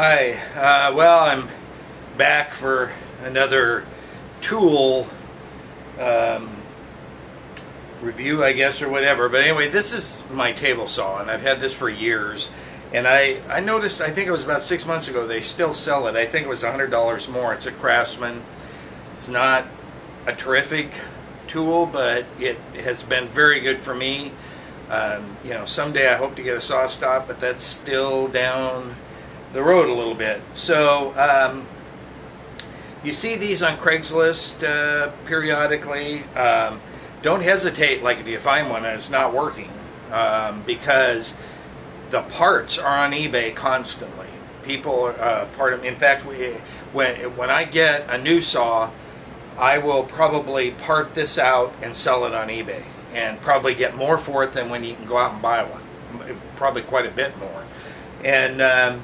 Hi, well, I'm back for another tool review, I guess, or whatever. But anyway, this is my table saw, and I've had this for years. And I noticed, I think it was about 6 months ago, they still sell it. I think it was $100 more. It's a Craftsman. It's not a terrific tool, but it has been very good for me. You know, someday I hope to get a saw stop, but that's still down the road a little bit. So you see these on Craigslist periodically. Don't hesitate, like if you find one and it's not working, because the parts are on eBay constantly. People in fact, when I get a new saw, I will probably part this out and sell it on eBay, and probably get more for it than when you can go out and buy one. Probably quite a bit more. And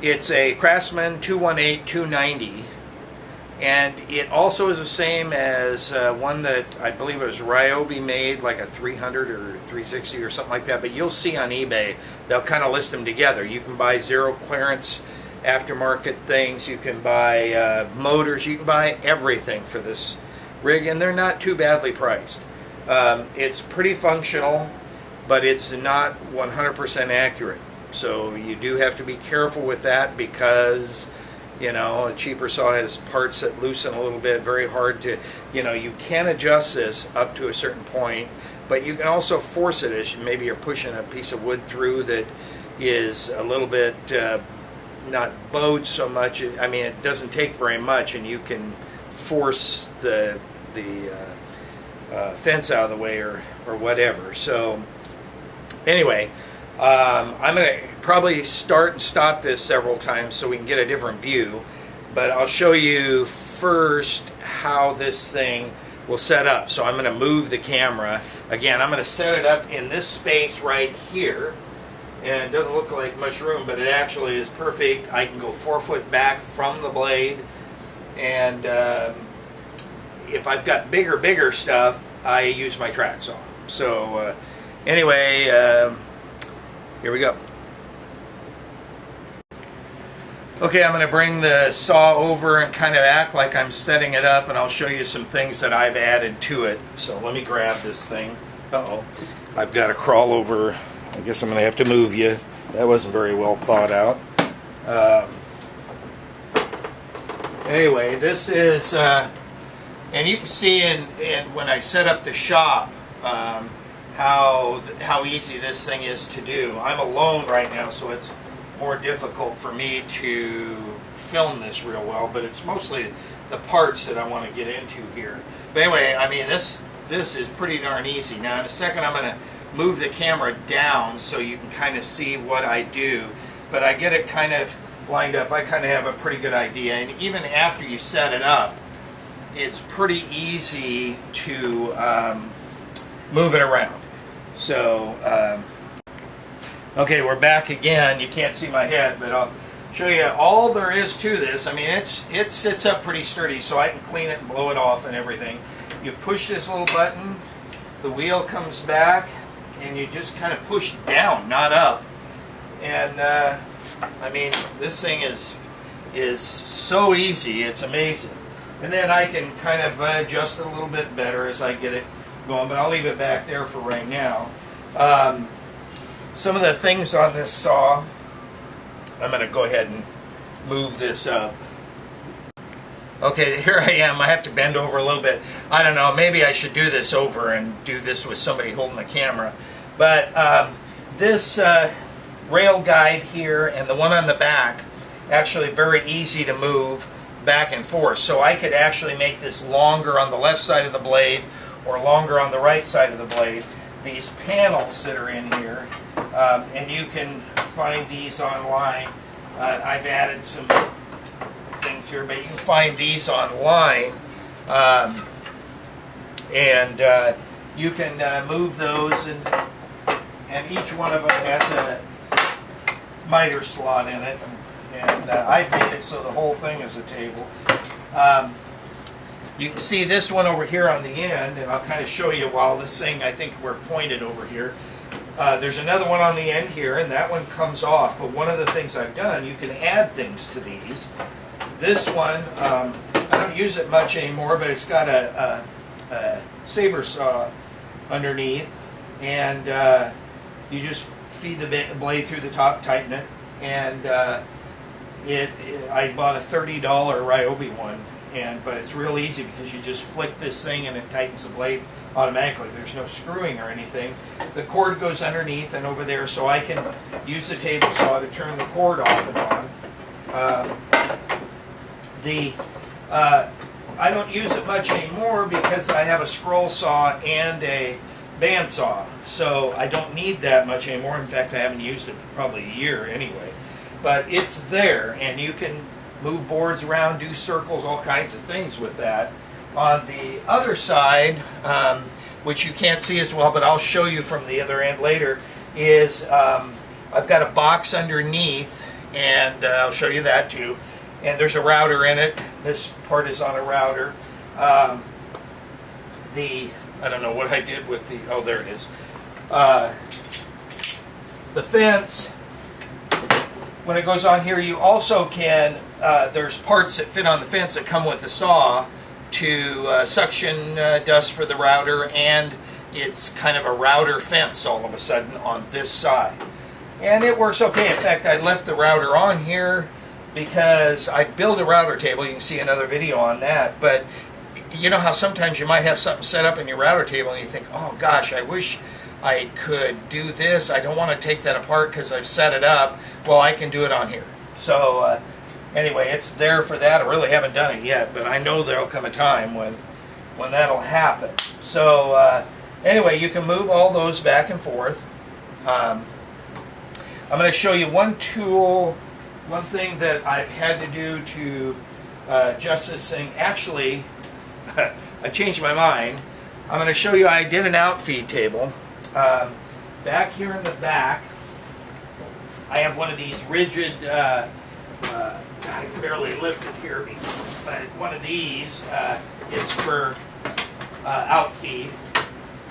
it's a Craftsman 218-290, and it also is the same as one that I believe it was Ryobi made, like a 300 or 360 or something like that. But you'll see on eBay, they'll kind of list them together. You can buy zero clearance aftermarket things, you can buy motors, you can buy everything for this rig, and they're not too badly priced. It's pretty functional, but it's not 100% accurate. So you do have to be careful with that, because, you know, a cheaper saw has parts that loosen a little bit, very hard to, you know, you can adjust this up to a certain point, but you can also force it as maybe you're pushing a piece of wood through that is a little bit not bowed so much. I mean, it doesn't take very much, and you can force the fence out of the way or whatever. So anyway, I'm going to probably start and stop this several times so we can get a different view, but I'll show you first how this thing will set up. So I'm going to move the camera. Again, I'm going to set it up in this space right here, and it doesn't look like much room, but it actually is perfect. I can go 4 foot back from the blade, and if I've got bigger stuff, I use my track saw. So anyway, here we go. Okay, I'm going to bring the saw over and kind of act like I'm setting it up, and I'll show you some things that I've added to it. So let me grab this thing. Uh-oh. I've got to crawl over. I guess I'm going to have to move you. That wasn't very well thought out. Anyway, this is, and you can see when I set up the shop, how easy this thing is to do. I'm alone right now, so it's more difficult for me to film this real well, but it's mostly the parts that I want to get into here. But anyway, I mean, this is pretty darn easy. Now in a second I'm going to move the camera down so you can kind of see what I do, but I get it kind of lined up. I kind of have a pretty good idea, and even after you set it up, it's pretty easy to move it around. So okay, we're back again. You can't see my head, but I'll show you all there is to this. I mean, it sits up pretty sturdy, so I can clean it and blow it off and everything. You push this little button, the wheel comes back, and you just kind of push down, not up. And I mean, this thing is so easy, it's amazing. And then I can kind of adjust it a little bit better as I get it going, but I'll leave it back there for right now. Some of the things on this saw, I'm going to go ahead and move this up. Okay, here I am. I have to bend over a little bit. I don't know, maybe I should do this over and do this with somebody holding the camera. But this rail guide here and the one on the back, actually very easy to move back and forth. So I could actually make this longer on the left side of the blade or longer on the right side of the blade. These panels that are in here, and you can find these online. I've added some things here, but you can find these online, and you can move those, and each one of them has a miter slot in it, and I've made it so the whole thing is a table. You can see this one over here on the end, and I'll kind of show you while this thing, I think we're pointed over here. There's another one on the end here, and that one comes off. But one of the things I've done, you can add things to these. This one, I don't use it much anymore, but it's got a Saber Saw underneath, and you just feed the blade through the top, tighten it, and I bought a $30 Ryobi one, but it's real easy because you just flick this thing and it tightens the blade automatically. There's no screwing or anything. The cord goes underneath and over there, so I can use the table saw to turn the cord off and on. I don't use it much anymore because I have a scroll saw and a band saw, so I don't need that much anymore. In fact, I haven't used it for probably a year anyway. But it's there, and you can move boards around, do circles, all kinds of things with that. On the other side, which you can't see as well, but I'll show you from the other end later, is I've got a box underneath, and I'll show you that too. And there's a router in it. This part is on a router. I don't know what I did with the, oh, there it is. The fence, when it goes on here, you also can, there's parts that fit on the fence that come with the saw to suction dust for the router, and it's kind of a router fence all of a sudden on this side. And it works okay. In fact, I left the router on here because I built a router table. You can see another video on that. But you know how sometimes you might have something set up in your router table and you think, oh gosh, I wish I could do this. I don't want to take that apart because I've set it up. Well, I can do it on here. So anyway, it's there for that. I really haven't done it yet, but I know there'll come a time when that'll happen. So anyway, you can move all those back and forth. I'm going to show you one tool, one thing that I've had to do to adjust this thing. Actually, I changed my mind. I'm going to show you I did an outfeed table. Back here in the back, I have one of these rigid, I can barely lift it here, but one of these is for outfeed.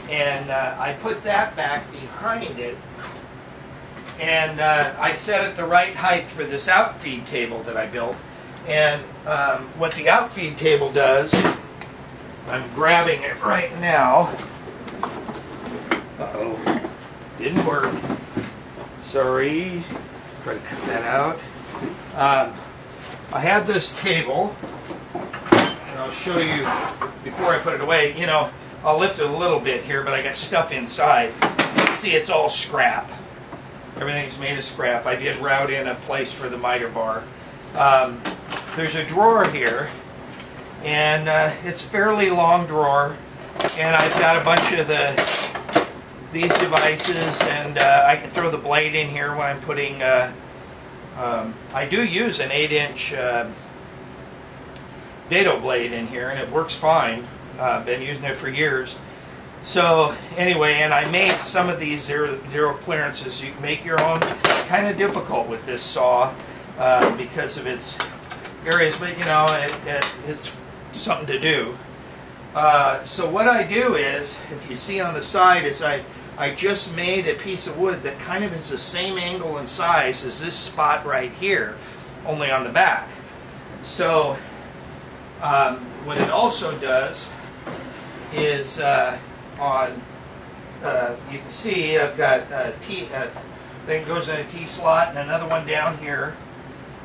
And I put that back behind it, and I set it the right height for this outfeed table that I built. And what the outfeed table does, I'm grabbing it right now. Uh-oh, didn't work. Sorry. Try to cut that out. I have this table, and I'll show you before I put it away. You know, I'll lift it a little bit here, but I got stuff inside. You can see it's all scrap. Everything's made of scrap. I did route in a place for the miter bar. There's a drawer here, and it's a fairly long drawer, and I've got a bunch of these devices, and I can throw the blade in here when I'm putting, I do use an 8-inch dado blade in here, and it works fine. I've been using it for years. So anyway, and I made some of these zero clearances. You can make your own. Kind of difficult with this saw because of its areas, but you know, it's something to do. So what I do is, if you see on the side, is I just made a piece of wood that kind of is the same angle and size as this spot right here, only on the back. So what it also does is you can see I've got a thing goes in a T-slot and another one down here,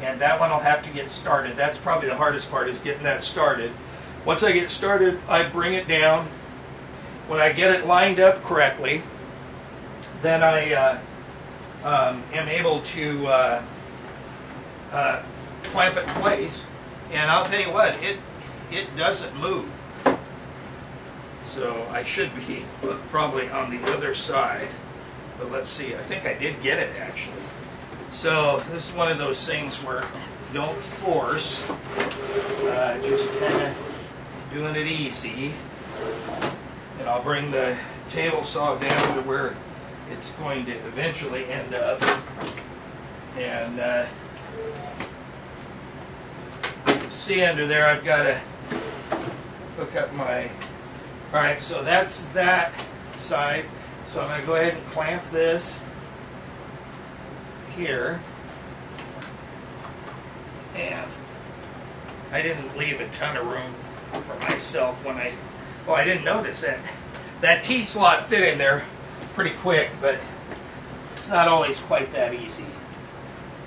and that one will have to get started. That's probably the hardest part, is getting that started. Once I get started, I bring it down. When I get it lined up correctly, then I am able to clamp it in place, and I'll tell you what, it doesn't move. So I should be probably on the other side, but let's see. I think I did get it actually. So this is one of those things where don't force, just kind of doing it easy. And I'll bring the table saw down to where it's going to eventually end up. And see under there, I've got to hook up my... Alright, so that's that side. So I'm going to go ahead and clamp this here. And I didn't leave a ton of room for myself when well, I didn't notice that. That T-slot fit in there pretty quick, but it's not always quite that easy.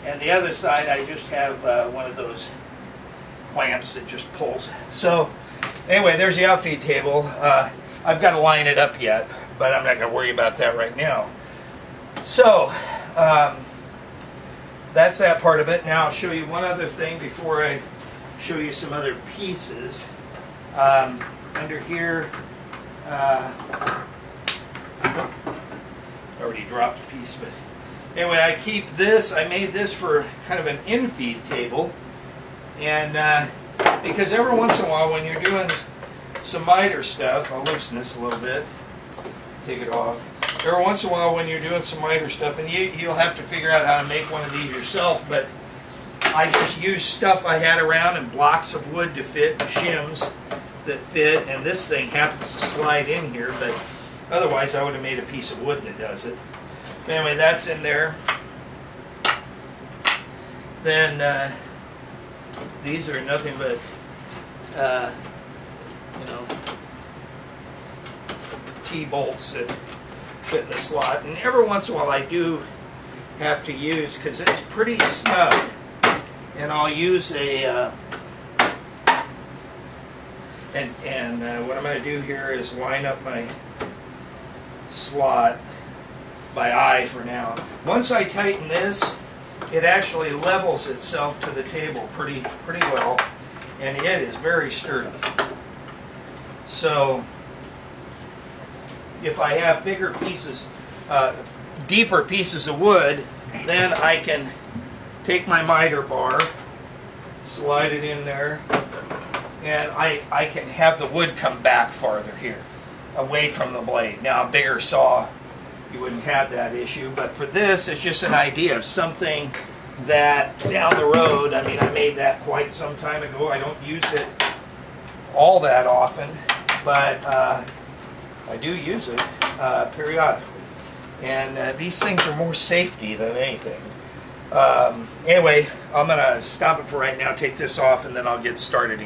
And the other side, I just have one of those clamps that just pulls. So anyway, there's the outfeed table. I've got to line it up yet, but I'm not going to worry about that right now. So that's that part of it. Now I'll show you one other thing before I show you some other pieces. Under here, already dropped a piece, but anyway, I keep this. I made this for kind of an infeed table, and because every once in a while when you're doing some miter stuff, I'll loosen this a little bit, take it off. Every once in a while when you're doing some miter stuff, and you'll have to figure out how to make one of these yourself, but I just used stuff I had around and blocks of wood to fit, shims that fit, and this thing happens to slide in here, but otherwise I would have made a piece of wood that does it. But anyway, that's in there. Then these are nothing but T-bolts that fit in the slot, and every once in a while I do have to use, because it's pretty snug, and I'll use a what I'm going to do here is line up my slot by eye for now. Once I tighten this, it actually levels itself to the table pretty well, and it is very sturdy. So if I have bigger pieces, deeper pieces of wood, then I can take my miter bar, slide it in there, and I can have the wood come back farther here, away from the blade. Now, a bigger saw, you wouldn't have that issue, but for this, it's just an idea of something that down the road, I mean, I made that quite some time ago. I don't use it all that often, but I do use it periodically. And these things are more safety than anything. Anyway, I'm going to stop it for right now, take this off, and then I'll get started again.